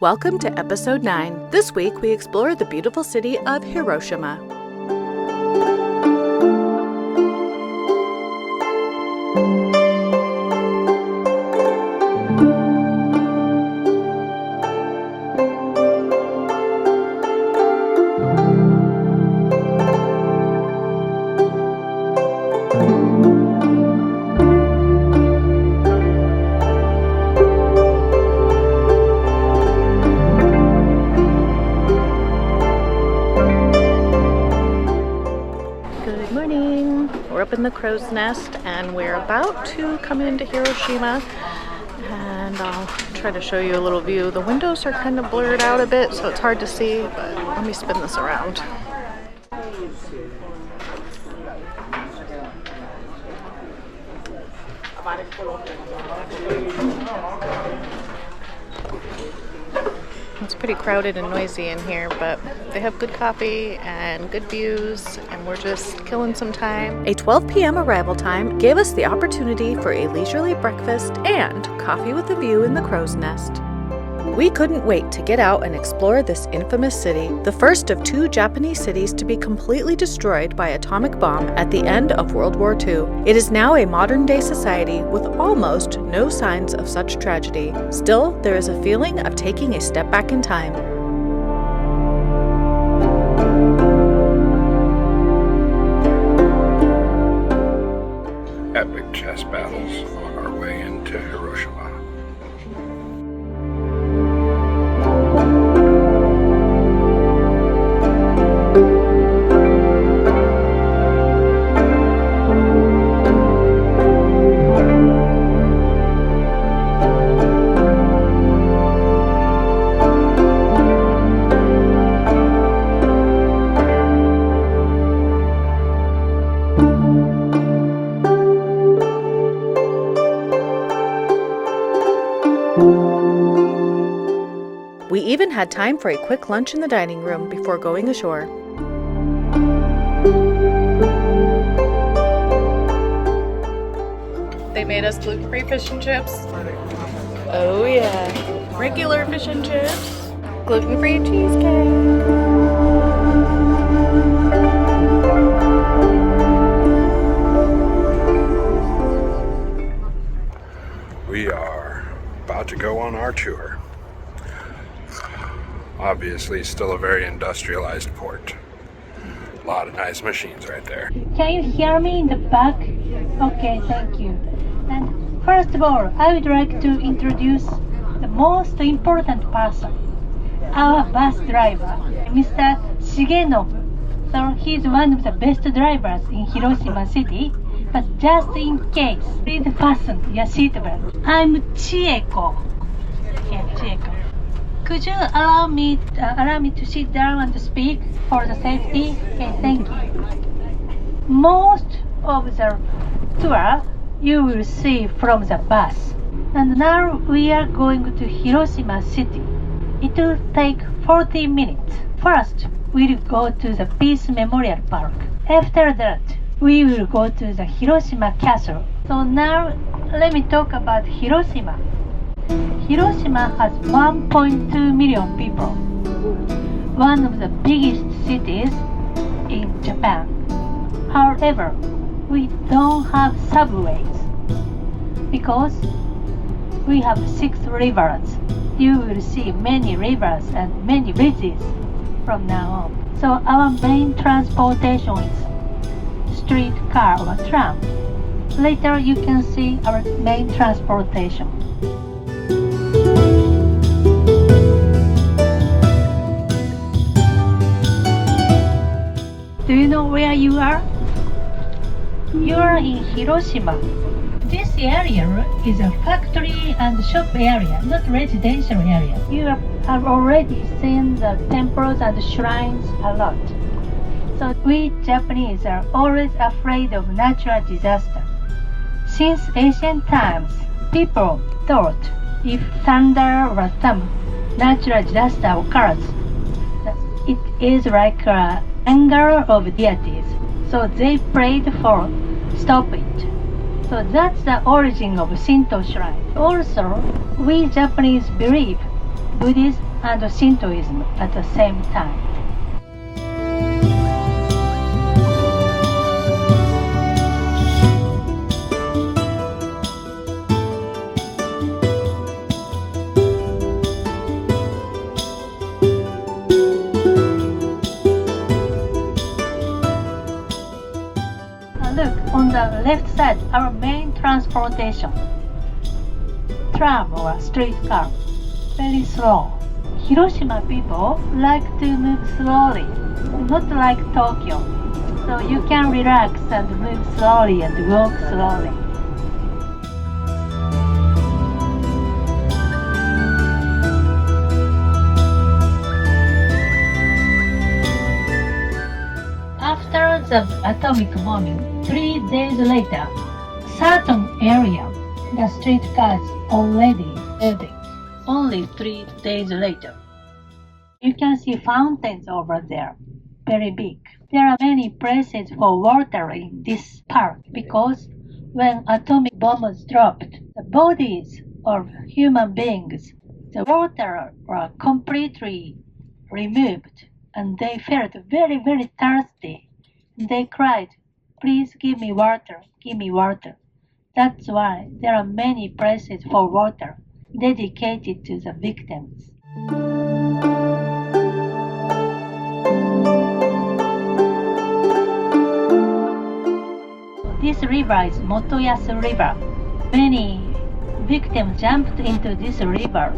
Welcome to episode 9. This week we explore the beautiful city of Hiroshima. We're up in the crow's nest and we're about to come into Hiroshima, and I'll try to show you a little view. The windows are kind of blurred out a bit, so it's hard to see, but let me spin this around. It's pretty crowded and noisy in here, but they have good coffee and good views, and we're just killing some time. A 12 p.m. arrival time gave us the opportunity for a leisurely breakfast and coffee with a view in the crow's nest. We couldn't wait to get out and explore this infamous city, the first of 2 Japanese cities to be completely destroyed by atomic bomb at the end of World War II. It is now a modern-day society with almost no signs of such tragedy. Still, there is a feeling of taking a step back in time. Epic chess battles on our way into Hiroshima. We even had time for a quick lunch in the dining room before going ashore. They made us gluten-free fish and chips. Oh yeah. Regular fish and chips. Gluten-free cheesecake. We are about to go on our tour. Obviously, still a very industrialized port. A lot of nice machines right there. Can you hear me in the back? Okay, thank you. And first of all, I would like to introduce the most important person, our bus driver, Mr. Shigenobu. So he's one of the best drivers in Hiroshima City, but just in case, please fasten your seatbelt. I'm Chieko. Okay, Chieko. Could you allow me to sit down and to speak for the safety? Okay, thank you. Most of the tour you will see from the bus. And now we are going to Hiroshima City. It will take 40 minutes. First, we'll go to the Peace Memorial Park. After that, we will go to the Hiroshima Castle. So now, let me talk about Hiroshima. Hiroshima has 1.2 million people, one of the biggest cities in Japan. However, we don't have subways because we have 6 rivers. You will see many rivers and many bridges from now on. So our main transportation is streetcar or tram. Later you can see our main transportation. Do you know where you are? You are in Hiroshima. This area is a factory and shop area, not residential area. You have already seen the temples and shrines a lot. So we Japanese are always afraid of natural disaster. Since ancient times, people thought if thunder or some natural disaster occurs, that it is like an anger of deities. So they prayed for stop it. So that's the origin of Shinto shrine. Also, we Japanese believe Buddhist and Shintoism at the same time. Look, on the left side, our main transportation. Tram or streetcar. Very slow. Hiroshima people like to move slowly, not like Tokyo. So you can relax and move slowly and walk slowly. After the atomic bombing, 3 days later, certain area, the streetcars already moving. Only 3 days later. You can see fountains over there, very big. There are many places for water in this park because when atomic bombs dropped, the bodies of human beings, the water were completely removed and they felt very, very thirsty. They cried, "Please give me water, give me water." That's why there are many places for water dedicated to the victims. This river is Motoyasu River. Many victims jumped into this river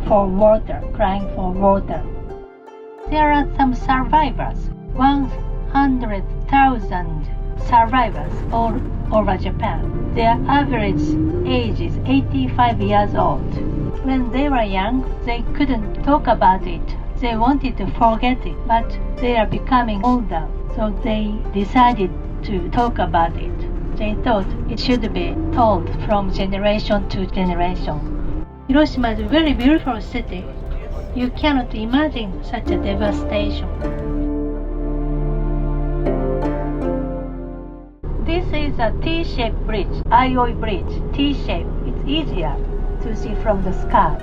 for water, crying for water. There are some survivors, 100,000 survivors all over Japan. Their average age is 85 years old. When they were young, they couldn't talk about it. They wanted to forget it, but they are becoming older, so they decided to talk about it. They thought it should be told from generation to generation. Hiroshima is a very beautiful city. You cannot imagine such a devastation. This is a T-shaped bridge, Aioi Bridge, T-shape. It's easier to see from the sky.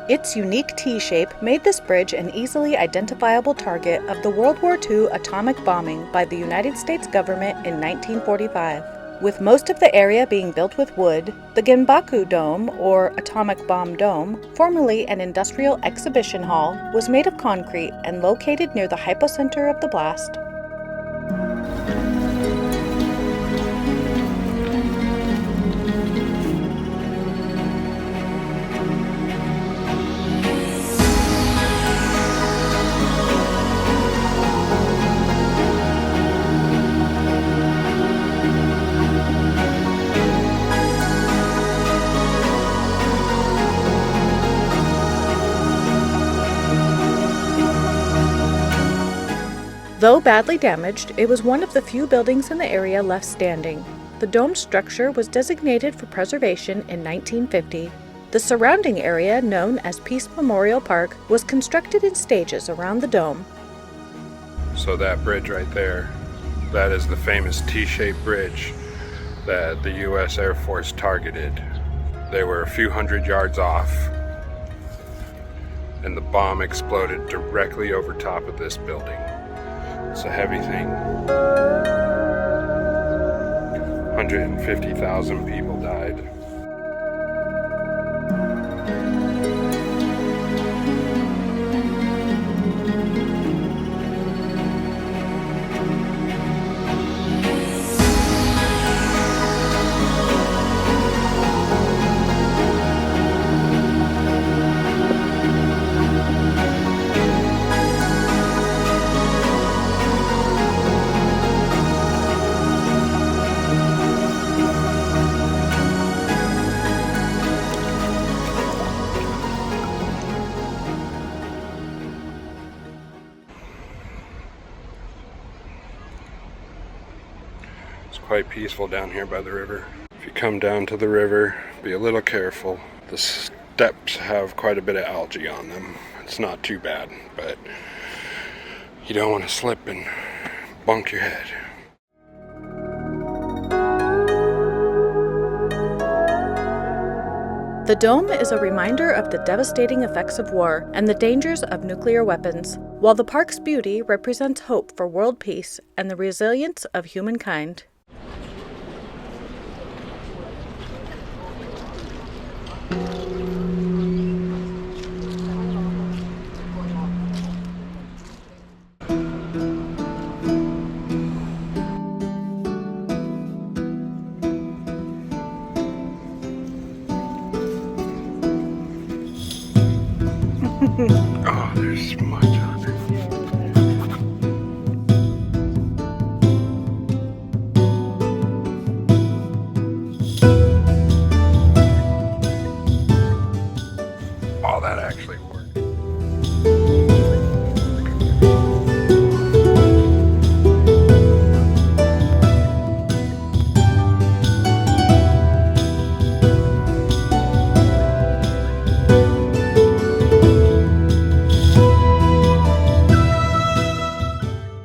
Its unique T-shape made this bridge an easily identifiable target of the World War II atomic bombing by the United States government in 1945. With most of the area being built with wood, the Genbaku Dome, or Atomic Bomb Dome, formerly an industrial exhibition hall, was made of concrete and located near the hypocenter of the blast. Though badly damaged, it was one of the few buildings in the area left standing. The domed structure was designated for preservation in 1950. The surrounding area, known as Peace Memorial Park, was constructed in stages around the dome. So that bridge right there, that is the famous T-shaped bridge that the U.S. Air Force targeted. They were a few hundred yards off, and the bomb exploded directly over top of this building. It's a heavy thing. 150,000 people died. Quite peaceful down here by the river. If you come down to the river, be a little careful. The steps have quite a bit of algae on them. It's not too bad, but you don't want to slip and bunk your head. The dome is a reminder of the devastating effects of war and the dangers of nuclear weapons, while the park's beauty represents hope for world peace and the resilience of humankind. Oh, there's smudge on it. Oh, that actually worked.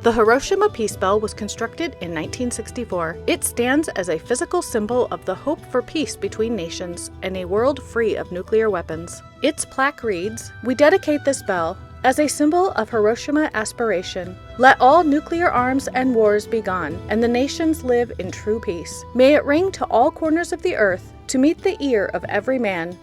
The Hiroshima Peace Bell was constructed in 1964. It stands as a physical symbol of the hope for peace between nations and a world free of nuclear weapons. Its plaque reads, "We dedicate this bell as a symbol of Hiroshima aspiration. Let all nuclear arms and wars be gone, and the nations live in true peace. May it ring to all corners of the earth to meet the ear of every man.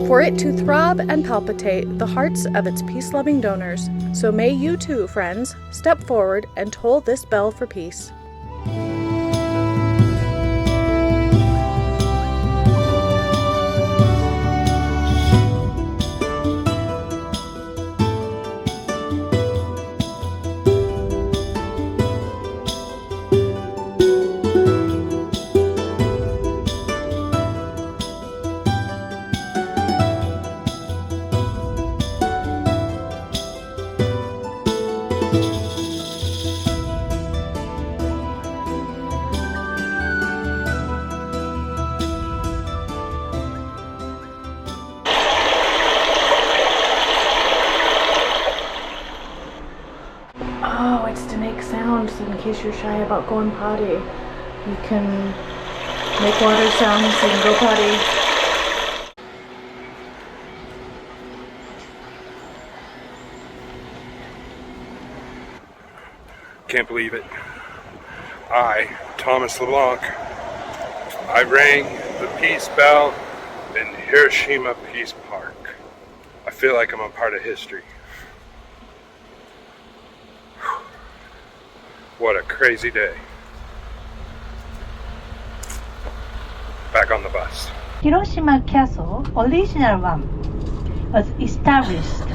For it to throb and palpitate the hearts of its peace-loving donors. So may you too, friends, step forward and toll this bell for peace." Oh, it's to make sounds in case you're shy about going potty. You can make water sounds and go potty. Can't believe it. I, Thomas LeBlanc, I rang the peace bell in Hiroshima Peace Park. I feel like I'm a part of history. What a crazy day. Back on the bus. Hiroshima Castle, original one, was established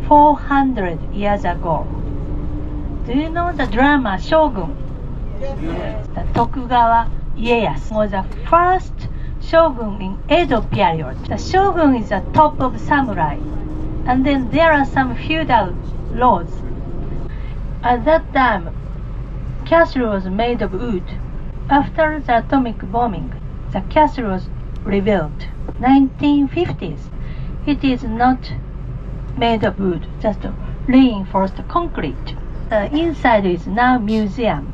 400 years ago. Do you know the drama Shogun? Yes. The Tokugawa Ieyasu was the first shogun in Edo period. The shogun is the top of samurai, and then there are some feudal lords. At that time, castle was made of wood. After the atomic bombing, the castle was rebuilt. 1950s, it is not made of wood, just reinforced concrete. The inside is now museum.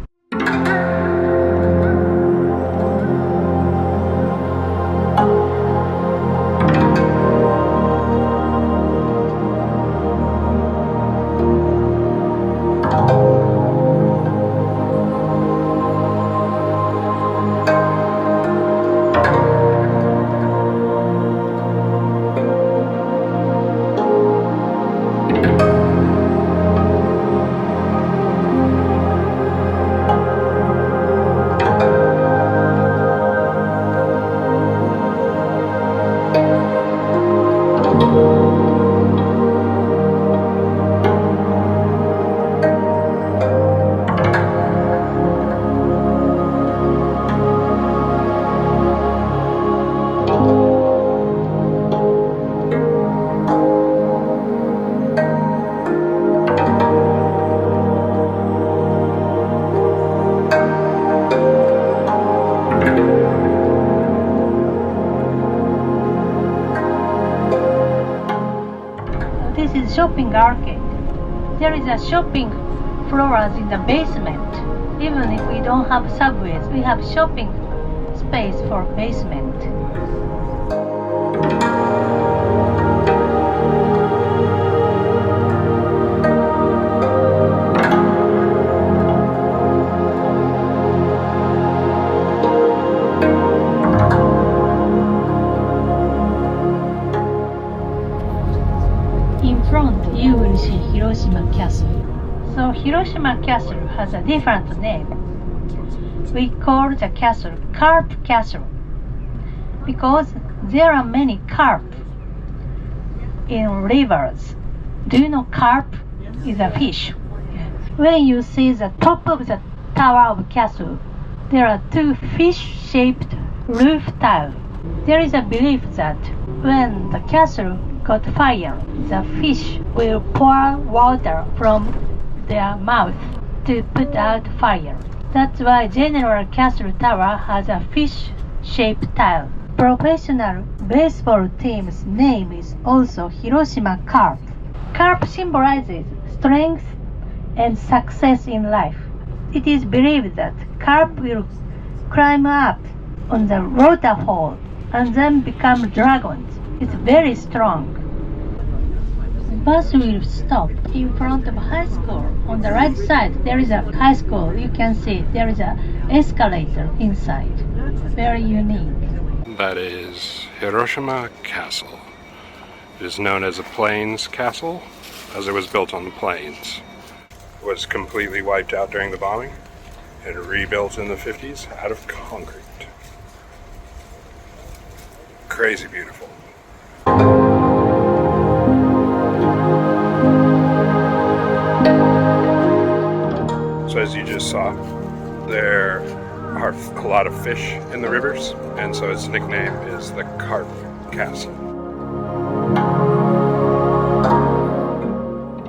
Shopping arcade. There is a shopping floors in the basement. Even if we don't have subways, we have shopping space for basement. In front, you will see Hiroshima Castle. So Hiroshima Castle has a different name. We call the castle Carp Castle because there are many carp in rivers. Do you know carp is a fish? When you see the top of the tower of castle, there are two fish-shaped roof tiles. There is a belief that when the castle got fire, the fish will pour water from their mouth to put out fire. That's why General Castle Tower has a fish-shaped tile. Professional baseball team's name is also Hiroshima Carp. Carp symbolizes strength and success in life. It is believed that carp will climb up on the waterfall and then become dragons. It's very strong. Bus will stop in front of high school. On the right side, there is a high school. You can see there is an escalator inside. Very unique. That is Hiroshima Castle. It is known as a plains castle, as it was built on the plains. It was completely wiped out during the bombing and rebuilt in the 50s out of concrete. Crazy beautiful. So as you just saw, there are a lot of fish in the rivers, and so its nickname is the Carp Castle.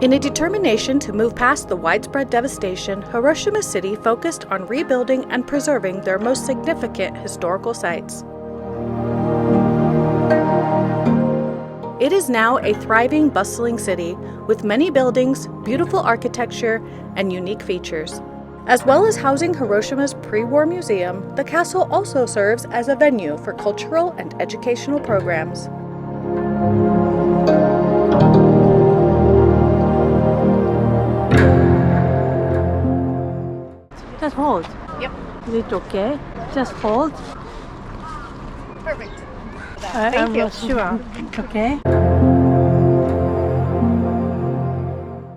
In a determination to move past the widespread devastation, Hiroshima City focused on rebuilding and preserving their most significant historical sites. It is now a thriving, bustling city with many buildings, beautiful architecture, and unique features. As well as housing Hiroshima's pre-war museum, the castle also serves as a venue for cultural and educational programs. Just hold. Yep. Is it okay? Just hold. Perfect. I'm not sure. Okay.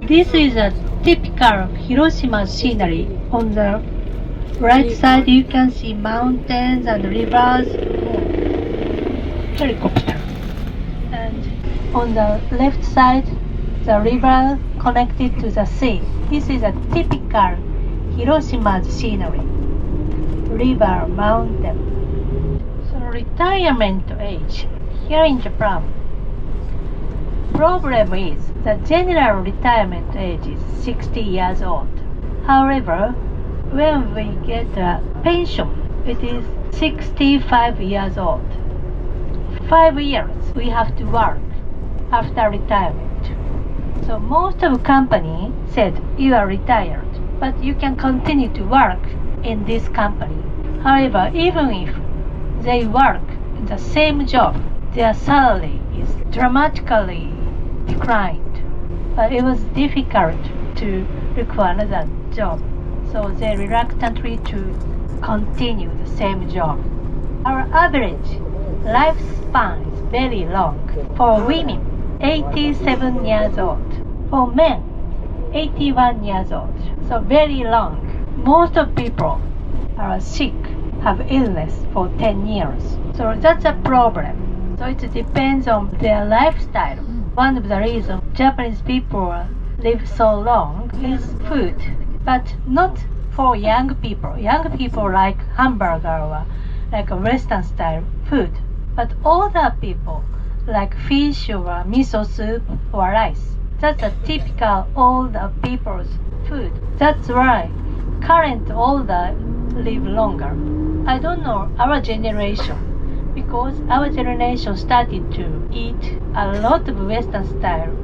This is a typical Hiroshima scenery. On the right side, you can see mountains and rivers. Helicopter. And on the left side, the river connected to the sea. This is a typical Hiroshima scenery. River, mountain. So retirement age here in Japan. Problem is the general retirement age is 60 years old. However, when we get a pension, it is 65 years old. 5 years we have to work after retirement. So most of the company said you are retired, but you can continue to work in this company. However, even if they work in the same job, their salary is dramatically declined. But it was difficult to look for another job, so they reluctantly to continue the same job. Our average lifespan is very long. For women, 87 years old. For men, 81 years old. So very long. Most of people are sick, have illness for 10 years. So that's a problem. So it depends on their lifestyle. One of the reasons Japanese people live so long is food, but not for young people. Young people like hamburger or like a Western style food, but older people like fish or miso soup or rice. That's a typical older people's food. That's why current older live longer. I don't know our generation, because our generation started to eat a lot of Western style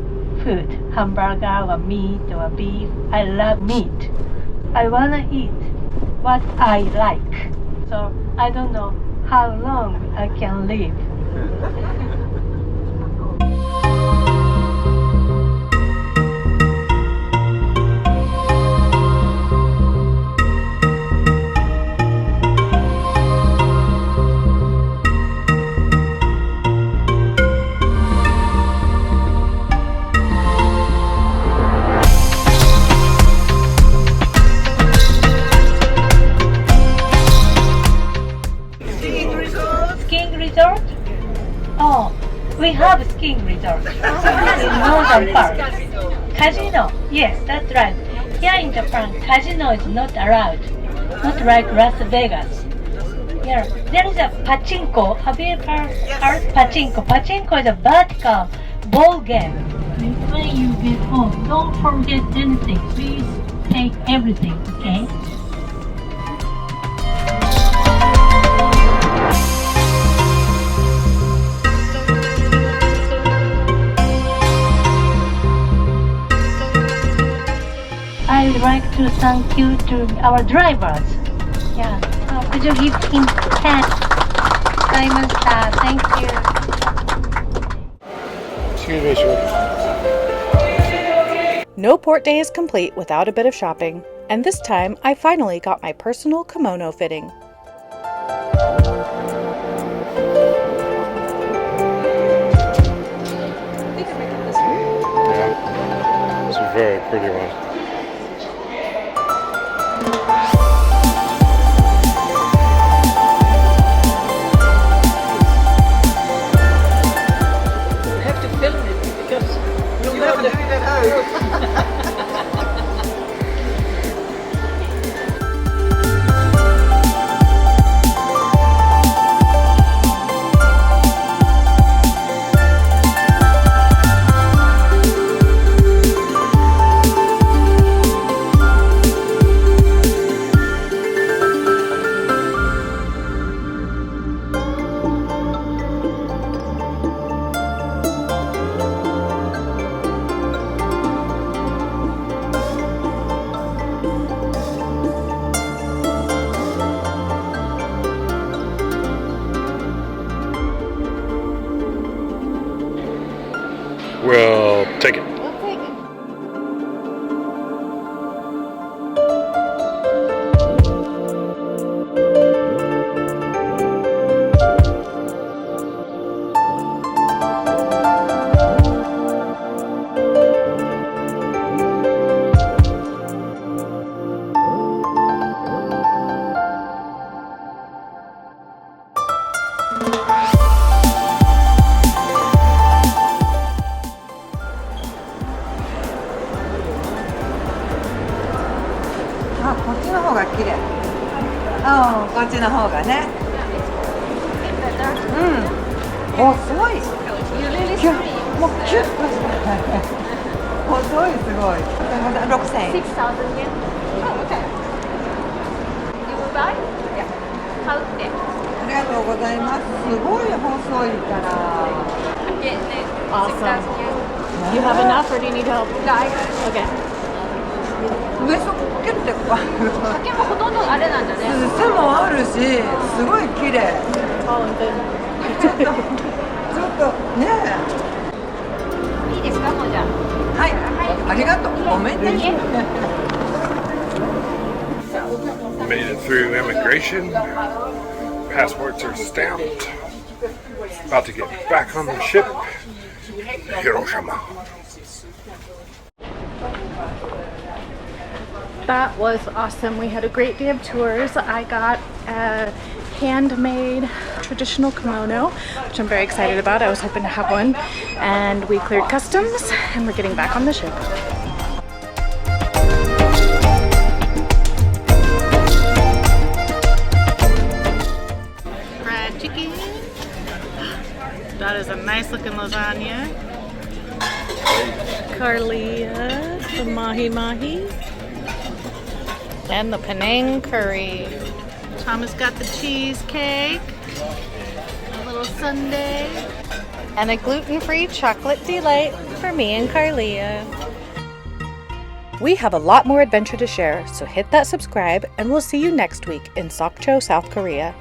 food, hamburger or meat or beef. I love meat. I wanna eat what I like. So I don't know how long I can live. skiing resort in northern part. Casino, yes, that's right. Here in Japan, casino is not allowed, not like Las Vegas. Yeah, there is a pachinko. Have you ever heard pachinko? Pachinko is a vertical ball game. When you get home, don't forget anything. Please take everything, okay? I would like to thank you to our drivers. Yeah. Could you give him 10? Thank you. Excuse me, sir. No port day is complete without a bit of shopping, and this time I finally got my personal kimono fitting. Yeah, it's a very pretty one. We'll take it. We'll take it.こっちの方がね。うん。お、すごい。もうキュッとして。細いすごい。6,000円。6,000 yen. Oh, okay. You will buy? Yeah. 買うって。ありがとうございます。すごい細いから。Awesome. You have enough or do you need help? Okay. 上そキュッてこう。竹もほとんどあれなんだね。背もあるし、すごい綺麗。All in good. ちょっとねいいですか、もうじゃあ。はい、ありがとう。ごめんね。Made it through immigration. Passports are stamped. About to get back on the ship. Hiroshima. That was awesome. We had a great day of tours. I got a handmade traditional kimono, which I'm very excited about. I was hoping to have one. And we cleared customs and we're getting back on the ship. Fried chicken. That is a nice looking lasagna. Carlia, the mahi. And the Penang curry. Thomas got the cheesecake, a little sundae, and a gluten-free chocolate delight for me and Carlia. We have a lot more adventure to share, so hit that subscribe and we'll see you next week in Sokcho, South Korea.